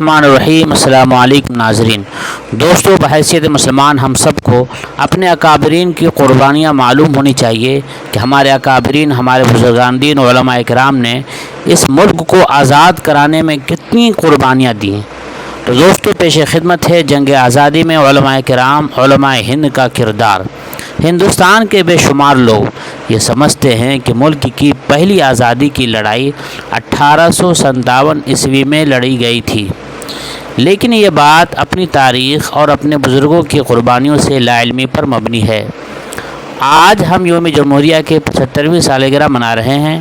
الرحمن الرحیم۔ السلام علیکم ناظرین۔ دوستو، بحیثیت مسلمان ہم سب کو اپنے اکابرین کی قربانیاں معلوم ہونی چاہیے کہ ہمارے اکابرین، ہمارے بزرگان دین علماء کرام نے اس ملک کو آزاد کرانے میں کتنی قربانیاں دی ہیں۔ تو دوستو، پیش خدمت ہے جنگ آزادی میں علماء کرام، علماء ہند کا کردار۔ ہندوستان کے بے شمار لوگ یہ سمجھتے ہیں کہ ملک کی پہلی آزادی کی لڑائی 1857 عیسوی میں لڑی گئی تھی، لیکن یہ بات اپنی تاریخ اور اپنے بزرگوں کی قربانیوں سے لا علمی پر مبنی ہے۔ آج ہم یوم جمہوریہ کے 75ویں سالگرہ منا رہے ہیں۔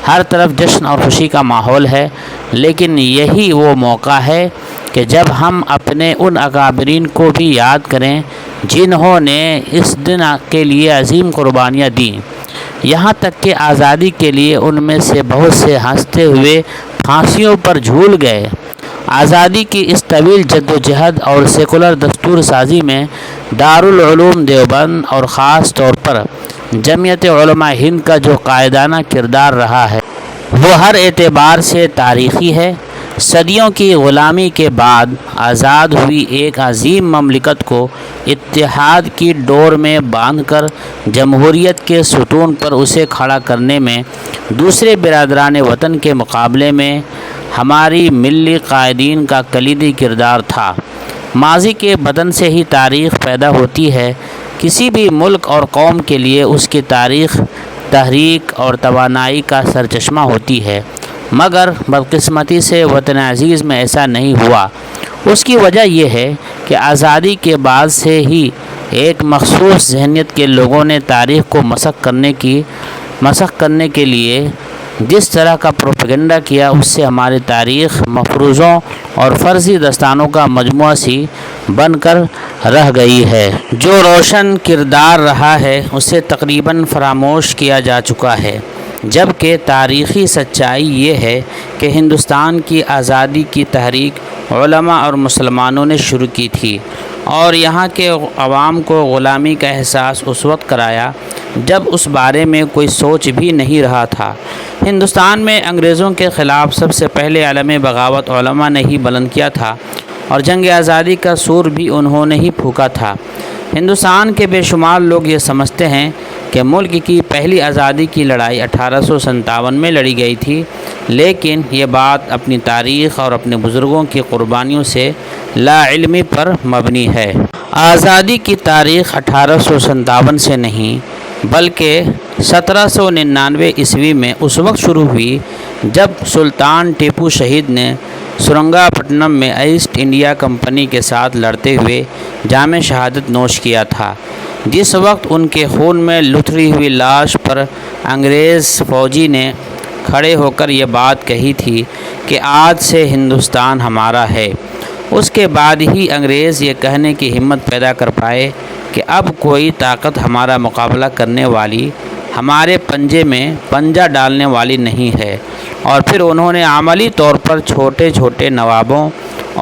ہر طرف جشن اور خوشی کا ماحول ہے، لیکن یہی وہ موقع ہے کہ جب ہم اپنے ان اکابرین کو بھی یاد کریں جنہوں نے اس دن کے لیے عظیم قربانیاں دیں، یہاں تک کہ آزادی کے لیے ان میں سے بہت سے ہنستے ہوئے پھانسیوں پر جھول گئے۔ آزادی کی اس طویل جدوجہد اور سیکولر دستور سازی میں دارالعلوم دیوبند اور خاص طور پر جمعیت علماء ہند کا جو قائدانہ کردار رہا ہے وہ ہر اعتبار سے تاریخی ہے۔ صدیوں کی غلامی کے بعد آزاد ہوئی ایک عظیم مملکت کو اتحاد کی ڈور میں باندھ کر جمہوریت کے ستون پر اسے کھڑا کرنے میں دوسرے برادران وطن کے مقابلے میں ہماری ملی قائدین کا کلیدی کردار تھا۔ ماضی کے بدن سے ہی تاریخ پیدا ہوتی ہے۔ کسی بھی ملک اور قوم کے لیے اس کی تاریخ تحریک اور توانائی کا سرچشمہ ہوتی ہے، مگر بدقسمتی سے وطن عزیز میں ایسا نہیں ہوا۔ اس کی وجہ یہ ہے کہ آزادی کے بعد سے ہی ایک مخصوص ذہنیت کے لوگوں نے تاریخ کو مسخ کرنے کے لیے جس طرح کا پروپیگنڈا کیا، اس سے ہماری تاریخ مفروضوں اور فرضی داستانوں کا مجموعہ سی بن کر رہ گئی ہے۔ جو روشن کردار رہا ہے اسے تقریباً فراموش کیا جا چکا ہے، جبکہ تاریخی سچائی یہ ہے کہ ہندوستان کی آزادی کی تحریک علماء اور مسلمانوں نے شروع کی تھی، اور یہاں کے عوام کو غلامی کا احساس اس وقت کرایا جب اس بارے میں کوئی سوچ بھی نہیں رہا تھا۔ ہندوستان میں انگریزوں کے خلاف سب سے پہلے علم بغاوت علماء نے ہی بلند کیا تھا، اور جنگ آزادی کا سور بھی انہوں نے ہی پھونکا تھا۔ ہندوستان کے بے شمار لوگ یہ سمجھتے ہیں کہ ملک کی پہلی آزادی کی لڑائی 1857 میں لڑی گئی تھی، لیکن یہ بات اپنی تاریخ اور اپنے بزرگوں کی قربانیوں سے لا علمی پر مبنی ہے۔ آزادی کی تاریخ 1857 سے نہیں بلکہ 1799 عیسوی میں اس وقت شروع ہوئی جب سلطان ٹیپو شہید نے سرنگا پٹنم میں ایسٹ انڈیا کمپنی کے ساتھ لڑتے ہوئے جام شہادت نوش کیا تھا۔ جس وقت ان کے خون میں لتھڑی ہوئی لاش پر انگریز فوجی نے کھڑے ہو کر یہ بات کہی تھی کہ آج سے ہندوستان ہمارا ہے، اس کے بعد ہی انگریز یہ کہنے کی ہمت پیدا کر پائے کہ اب کوئی طاقت ہمارا مقابلہ کرنے والی، ہمارے پنجے میں پنجہ ڈالنے والی نہیں ہے، اور پھر انہوں نے عملی طور پر چھوٹے چھوٹے نوابوں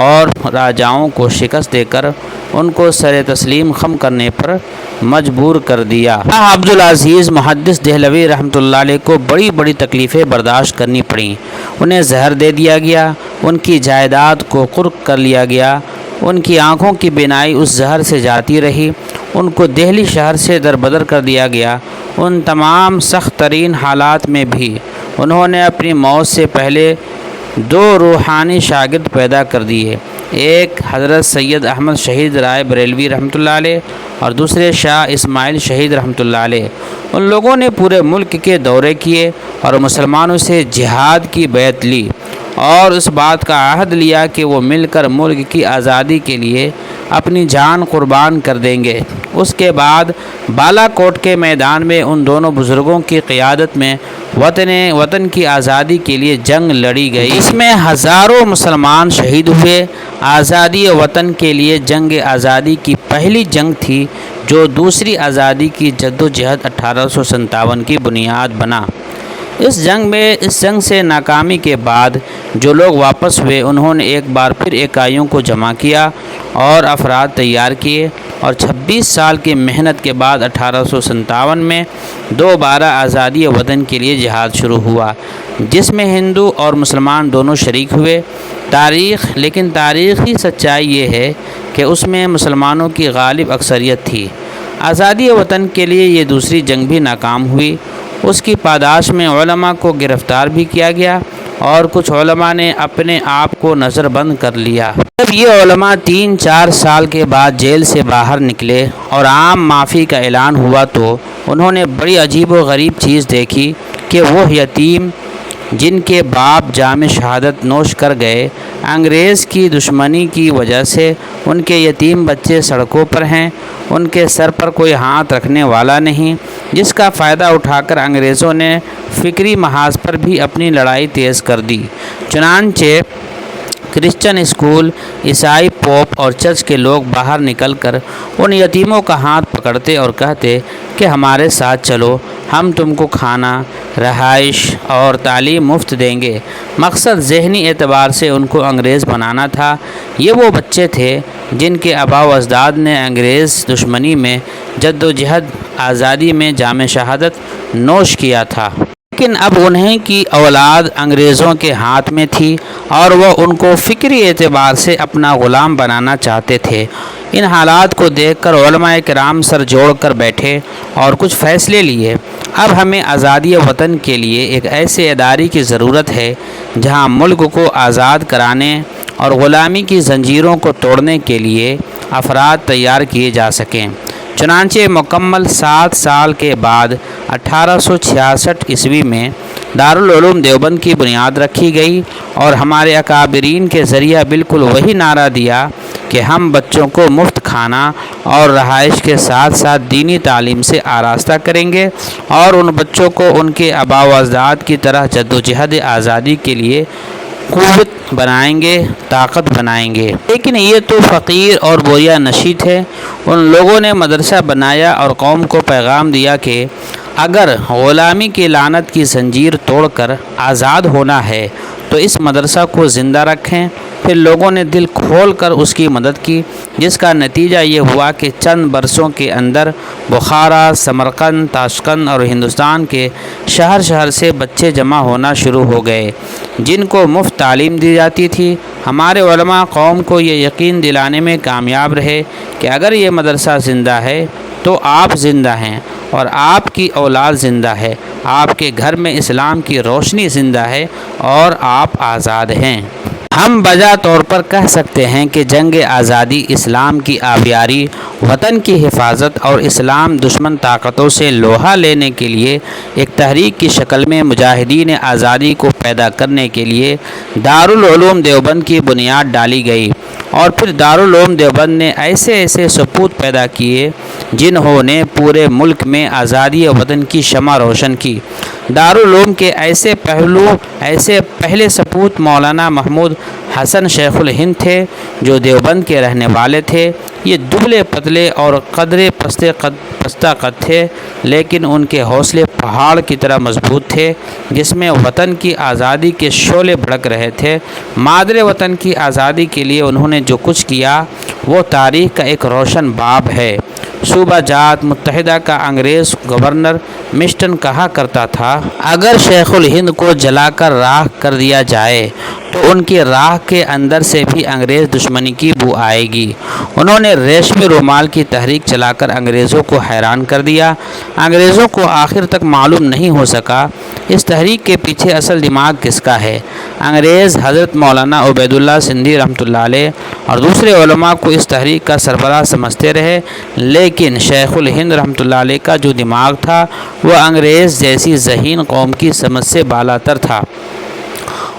اور راجاؤں کو شکست دے کر ان کو سر تسلیم خم کرنے پر مجبور کر دیا۔ عبدالعزیز محدث دہلوی رحمۃ اللہ علیہ کو بڑی بڑی تکلیفیں برداشت کرنی پڑیں۔ انہیں زہر دے دیا گیا، ان کی جائیداد کو قرق کر لیا گیا، ان کی آنکھوں کی بینائی اس زہر سے جاتی رہی، ان کو دہلی شہر سے دربدر کر دیا گیا۔ ان تمام سخت ترین حالات میں بھی انہوں نے اپنی موت سے پہلے دو روحانی شاگرد پیدا کر دیے، ایک حضرت سید احمد شہید رائے بریلوی رحمۃ اللہ علیہ اور دوسرے شاہ اسماعیل شہید رحمۃ اللہ علیہ۔ ان لوگوں نے پورے ملک کے دورے کیے اور مسلمانوں سے جہاد کی بیعت لی اور اس بات کا عہد لیا کہ وہ مل کر ملک کی آزادی کے لیے اپنی جان قربان کر دیں گے۔ اس کے بعد بالا کوٹ کے میدان میں ان دونوں بزرگوں کی قیادت میں وطن کی آزادی کے لیے جنگ لڑی گئی، اس میں ہزاروں مسلمان شہید ہوئے۔ آزادی وطن کے لیے جنگ آزادی کی پہلی جنگ تھی جو دوسری آزادی کی جدوجہد 1857 کی بنیاد بنا۔ اس جنگ سے ناکامی کے بعد جو لوگ واپس ہوئے انہوں نے ایک بار پھر اکائیوں کو جمع کیا اور افراد تیار کیے، اور 26 سال کی محنت کے بعد 1857 میں دوبارہ آزادی وطن کے لیے جہاد شروع ہوا، جس میں ہندو اور مسلمان دونوں شریک ہوئے۔ لیکن تاریخی سچائی یہ ہے کہ اس میں مسلمانوں کی غالب اکثریت تھی۔ آزادی وطن کے لیے یہ دوسری جنگ بھی ناکام ہوئی۔ اس کی پاداش میں علماء کو گرفتار بھی کیا گیا اور کچھ علماء نے اپنے آپ کو نظر بند کر لیا۔ جب یہ علماء 3-4 سال کے بعد جیل سے باہر نکلے اور عام معافی کا اعلان ہوا تو انہوں نے بڑی عجیب و غریب چیز دیکھی کہ وہ یتیم جن کے باپ جام شہادت نوش کر گئے، انگریز کی دشمنی کی وجہ سے ان کے یتیم بچے سڑکوں پر ہیں، ان کے سر پر کوئی ہاتھ رکھنے والا نہیں، جس کا فائدہ اٹھا کر انگریزوں نے فکری محاذ پر بھی اپنی لڑائی تیز کر دی۔ چنانچہ کرسچن اسکول، عیسائی پوپ اور چرچ کے لوگ باہر نکل کر ان یتیموں کا ہاتھ پکڑتے اور کہتے کہ ہمارے ساتھ چلو، ہم تم کو کھانا، رہائش اور تعلیم مفت دیں گے۔ مقصد ذہنی اعتبار سے ان کو انگریز بنانا تھا۔ یہ وہ بچے تھے جن کے آباء و اجداد نے انگریز دشمنی میں جدوجہد آزادی میں جام شہادت نوش کیا تھا۔ لیکن اب انہیں کی اولاد انگریزوں کے ہاتھ میں تھی اور وہ ان کو فکری اعتبار سے اپنا غلام بنانا چاہتے تھے۔ ان حالات کو دیکھ کر علماء کرام سر جوڑ کر بیٹھے اور کچھ فیصلے لیے۔ اب ہمیں آزادی وطن کے لیے ایک ایسے ادارے کی ضرورت ہے جہاں ملک کو آزاد کرانے اور غلامی کی زنجیروں کو توڑنے کے لیے افراد تیار کیے جا سکیں۔ چنانچہ مکمل 7 سال کے بعد 1866 عیسوی میں دارالعلوم دیوبند کی بنیاد رکھی گئی اور ہمارے اکابرین کے ذریعہ بالکل وہی نعرہ دیا کہ ہم بچوں کو مفت کھانا اور رہائش کے ساتھ ساتھ دینی تعلیم سے آراستہ کریں گے اور ان بچوں کو ان کے آباء و اجداد کی طرح جدوجہد آزادی کے لیے قوت بنائیں گے، طاقت بنائیں گے۔ لیکن یہ تو فقیر اور بوریا نشی تھے۔ ان لوگوں نے مدرسہ بنایا اور قوم کو پیغام دیا کہ اگر غلامی کی لعنت کی زنجیر توڑ کر آزاد ہونا ہے تو اس مدرسہ کو زندہ رکھیں۔ پھر لوگوں نے دل کھول کر اس کی مدد کی، جس کا نتیجہ یہ ہوا کہ چند برسوں کے اندر بخارا، سمرقند، تاشقند اور ہندوستان کے شہر شہر سے بچے جمع ہونا شروع ہو گئے جن کو مفت تعلیم دی جاتی تھی۔ ہمارے علماء قوم کو یہ یقین دلانے میں کامیاب رہے کہ اگر یہ مدرسہ زندہ ہے تو آپ زندہ ہیں اور آپ کی اولاد زندہ ہے، آپ کے گھر میں اسلام کی روشنی زندہ ہے اور آپ آزاد ہیں۔ ہم بجا طور پر کہہ سکتے ہیں کہ جنگ آزادی اسلام کی آبیاری، وطن کی حفاظت اور اسلام دشمن طاقتوں سے لوہا لینے کے لیے ایک تحریک کی شکل میں مجاہدین آزادی کو پیدا کرنے کے لیے دارالعلوم دیوبند کی بنیاد ڈالی گئی، اور پھر دارالعلوم دیوبند نے ایسے سپوت پیدا کیے جنہوں نے پورے ملک میں آزادی وطن کی شمع روشن کی۔ دارالعلوم کے ایسے پہلے سپوت مولانا محمود حسن شیخ الہند تھے جو دیوبند کے رہنے والے تھے۔ یہ دبلے پتلے اور قدرے پستہ قد تھے، لیکن ان کے حوصلے پہاڑ کی طرح مضبوط تھے جس میں وطن کی آزادی کے شعلے بھڑک رہے تھے۔ مادر وطن کی آزادی کے لیے انہوں نے جو کچھ کیا وہ تاریخ کا ایک روشن باب ہے۔ صوبہ جات متحدہ کا انگریز گورنر مسٹن کہا کرتا تھا، اگر شیخ الہند کو جلا کر راکھ کر دیا جائے تو ان کی راکھ کے اندر سے بھی انگریز دشمنی کی بو آئے گی۔ انہوں نے ریشمی رومال کی تحریک چلا کر انگریزوں کو حیران کر دیا۔ انگریزوں کو آخر تک معلوم نہیں ہو سکا اس تحریک کے پیچھے اصل دماغ کس کا ہے۔ انگریز حضرت مولانا عبید اللہ سندھی رحمۃ اللہ علیہ اور دوسرے علماء کو اس تحریک کا سربراہ سمجھتے رہے، لیکن شیخ الہند رحمۃ اللہ علیہ کا جو دماغ تھا وہ انگریز جیسی ذہین قوم کی سمجھ سے بالاتر تھا،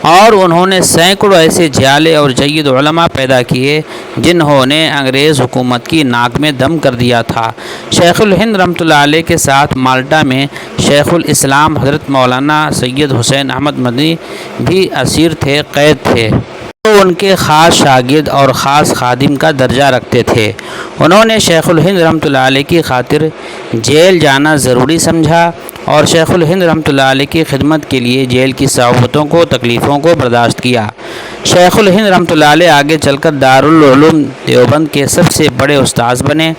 اور انہوں نے سینکڑوں ایسے جھالے اور جید علماء پیدا کیے جنہوں نے انگریز حکومت کی ناک میں دم کر دیا تھا۔ شیخ الہند رحمۃ اللہ علیہ کے ساتھ مالٹا میں شیخ الاسلام حضرت مولانا سید حسین احمد مدنی بھی اسیر تھے، قید تھے۔ تو ان کے خاص شاگرد اور خاص خادم کا درجہ رکھتے تھے۔ انہوں نے شیخ الہند رحمۃ اللہ علیہ کی خاطر جیل جانا ضروری سمجھا اور شیخ الہند رحمۃ اللہ علیہ کی خدمت کے لیے جیل کی صعوبتوں کو تکلیفوں کو برداشت کیا۔ شیخ الہند رحمۃ اللہ علیہ آگے چل کر دارالعلوم دیوبند کے سب سے بڑے استاذ بنے۔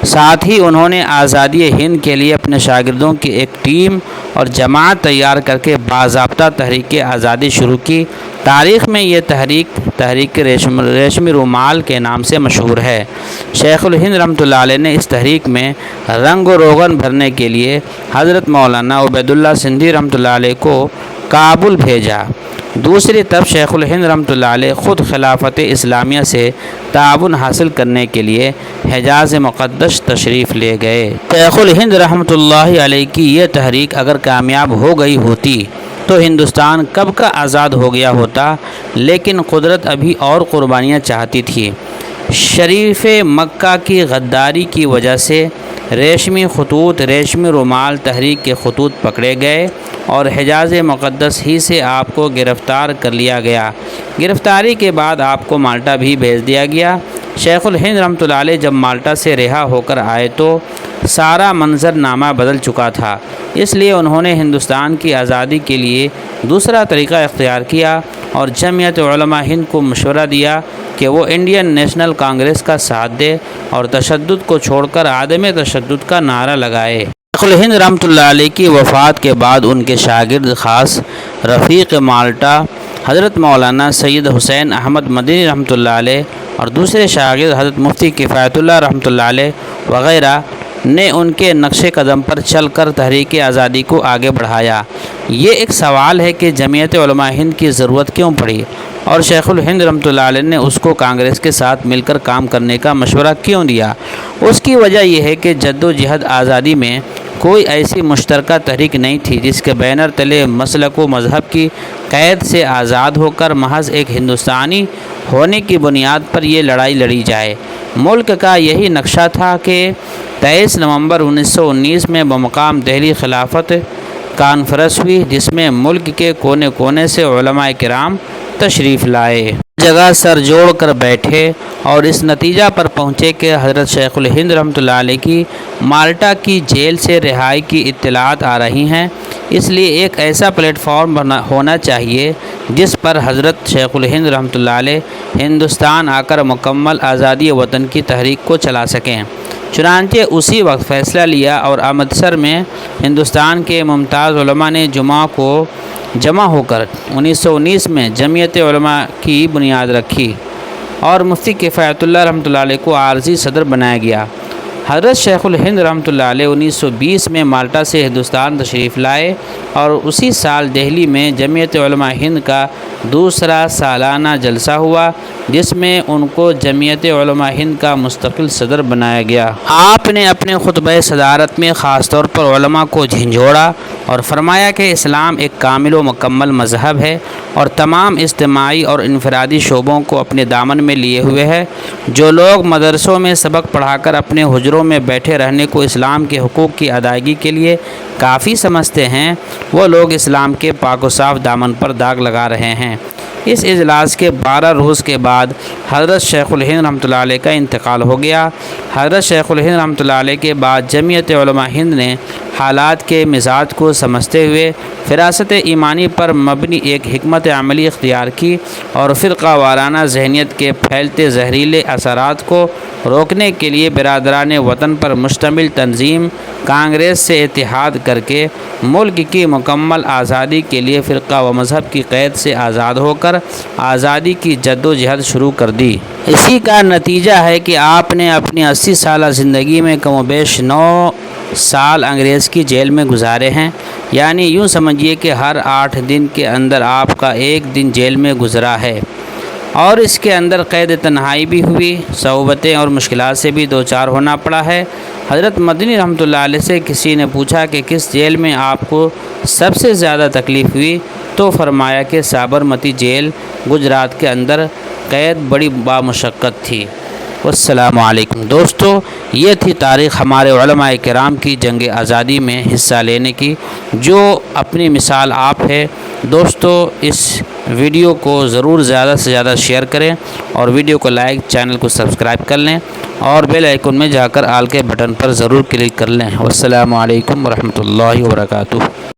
ساتھ ہی انہوں نے آزادی ہند کے لیے اپنے شاگردوں کی ایک ٹیم اور جماعت تیار کر کے باضابطہ تحریک آزادی شروع کی۔ تاریخ میں یہ تحریک ریشمی رومال کے نام سے مشہور ہے۔ شیخ الہند رحمۃ اللہ علیہ نے اس تحریک میں رنگ و روغن بھرنے کے لیے حضرت مولانا عبید اللہ سندھی رحمۃ اللہ علیہ کو کابل بھیجا۔ دوسری طرف شیخ الہند رحمۃ اللہ علیہ خود خلافت اسلامیہ سے تعاون حاصل کرنے کے لیے حجاز مقدس تشریف لے گئے۔ شیخ الہند رحمۃ اللہ علیہ کی یہ تحریک اگر کامیاب ہو گئی ہوتی تو ہندوستان کب کا آزاد ہو گیا ہوتا، لیکن قدرت ابھی اور قربانیاں چاہتی تھی۔ شریف مکہ کی غداری کی وجہ سے ریشمی رومال تحریک کے خطوط پکڑے گئے اور حجاز مقدس ہی سے آپ کو گرفتار کر لیا گیا۔ گرفتاری کے بعد آپ کو مالٹا بھی بھیج دیا گیا۔ شیخ الہند رحمۃ اللہ علیہ جب مالٹا سے رہا ہو کر آئے تو سارا منظر نامہ بدل چکا تھا، اس لیے انہوں نے ہندوستان کی آزادی کے لیے دوسرا طریقہ اختیار کیا اور جمعیت علماء ہند کو مشورہ دیا کہ وہ انڈین نیشنل کانگریس کا ساتھ دے اور تشدد کو چھوڑ کر عدم تشدد کا نعرہ لگائے۔ شیخ الہند رحمۃ اللہ علیہ کی وفات کے بعد ان کے شاگرد خاص رفیق مالٹا حضرت مولانا سید حسین احمد مدنی رحمۃ اللہ علیہ اور دوسرے شاگرد حضرت مفتی کفایت اللہ رحمۃ اللہ علیہ وغیرہ نے ان کے نقش قدم پر چل کر تحریک آزادی کو آگے بڑھایا۔ یہ ایک سوال ہے کہ جمعیت علماء ہند کی ضرورت کیوں پڑی اور شیخ الہند رحمۃ اللہ علیہ نے اس کو کانگریس کے ساتھ مل کر کام کرنے کا مشورہ کیوں دیا؟ اس کی وجہ یہ ہے کہ جد و جہد آزادی میں کوئی ایسی مشترکہ تحریک نہیں تھی جس کے بینر تلے مسلک و مذہب کی قید سے آزاد ہو کر محض ایک ہندوستانی ہونے کی بنیاد پر یہ لڑائی لڑی جائے۔ ملک کا یہی نقشہ تھا کہ 23 نومبر 1919 میں بمقام دہلی خلافت کانفرنس ہوئی، جس میں ملک کے کونے کونے سے علماء کرام تشریف لائے، جگہ سر جوڑ کر بیٹھے اور اس نتیجہ پر پہنچے کہ حضرت شیخ الہند رحمۃ اللہ علیہ کی مالٹا کی جیل سے رہائی کی اطلاعات آ رہی ہیں، اس لیے ایک ایسا پلیٹ فارم ہونا چاہیے جس پر حضرت شیخ الہند رحمۃ اللہ علیہ ہندوستان آ کر مکمل آزادی وطن کی تحریک کو چلا سکیں۔ چنانچہ اسی وقت فیصلہ لیا اور امرتسر میں ہندوستان کے ممتاز علماء نے جمعہ کو جمع ہو کر 1919 میں جمعیت علماء کی بنیاد رکھی اور مفتی کفایت اللہ رحمۃ اللہ علیہ کو عارضی صدر بنایا گیا۔ حضرت شیخ الہند رحمۃ اللہ علیہ 1920 میں مالٹا سے ہندوستان تشریف لائے اور اسی سال دہلی میں جمعیت علماء ہند کا دوسرا سالانہ جلسہ ہوا، جس میں ان کو جمعیت علماء ہند کا مستقل صدر بنایا گیا۔ آپ نے اپنے خطبہ صدارت میں خاص طور پر علماء کو جھنجھوڑا اور فرمایا کہ اسلام ایک کامل و مکمل مذہب ہے اور تمام اجتماعی اور انفرادی شعبوں کو اپنے دامن میں لیے ہوئے ہے۔ جو لوگ مدرسوں میں سبق پڑھا کر اپنے حجروں میں بیٹھے رہنے کو اسلام کے حقوق کی ادائیگی کے لیے کافی سمجھتے ہیں، وہ لوگ اسلام کے پاک و صاف دامن پر داغ لگا رہے ہیں۔ اس اجلاس کے 12 روز کے بعد حضرت شیخ الہند رحمۃ اللہ علیہ کا انتقال ہو گیا۔ حضرت شیخ الہند رحمۃ اللہ علیہ کے بعد جمعیت علماء ہند نے حالات کے مزاج کو سمجھتے ہوئے فراست ایمانی پر مبنی ایک حکمت عملی اختیار کی اور فرقہ وارانہ ذہنیت کے پھیلتے زہریلے اثرات کو روکنے کے لیے برادران وطن پر مشتمل تنظیم کانگریس سے اتحاد کر کے ملک کی مکمل آزادی کے لیے فرقہ و مذہب کی قید سے آزاد ہو کر آزادی کی جد و جہد شروع کر دی۔ اسی کا نتیجہ ہے کہ آپ نے اپنی 80 سالہ زندگی میں کم و بیش 9 سال انگریز کی جیل میں گزارے ہیں، یعنی یوں سمجھیے کہ ہر 8 دن کے اندر آپ کا ایک دن جیل میں گزرا ہے اور اس کے اندر قید تنہائی بھی ہوئی، صعوبتیں اور مشکلات سے بھی دوچار ہونا پڑا ہے۔ حضرت مدنی رحمۃ اللہ علیہ سے کسی نے پوچھا کہ کس جیل میں آپ کو سب سے زیادہ تکلیف ہوئی، تو فرمایا کہ سابرمتی جیل گجرات کے اندر قید بڑی بامشقت تھی۔ والسلام علیکم۔ دوستو، یہ تھی تاریخ ہمارے علماء کرام کی جنگ آزادی میں حصہ لینے کی، جو اپنی مثال آپ ہے۔ دوستو، اس ویڈیو کو ضرور زیادہ سے زیادہ شیئر کریں اور ویڈیو کو لائک، چینل کو سبسکرائب کر لیں اور بیل آئیکن میں جا کر آل کے بٹن پر ضرور کلک کر لیں۔ والسلام علیکم ورحمۃ اللہ وبرکاتہ۔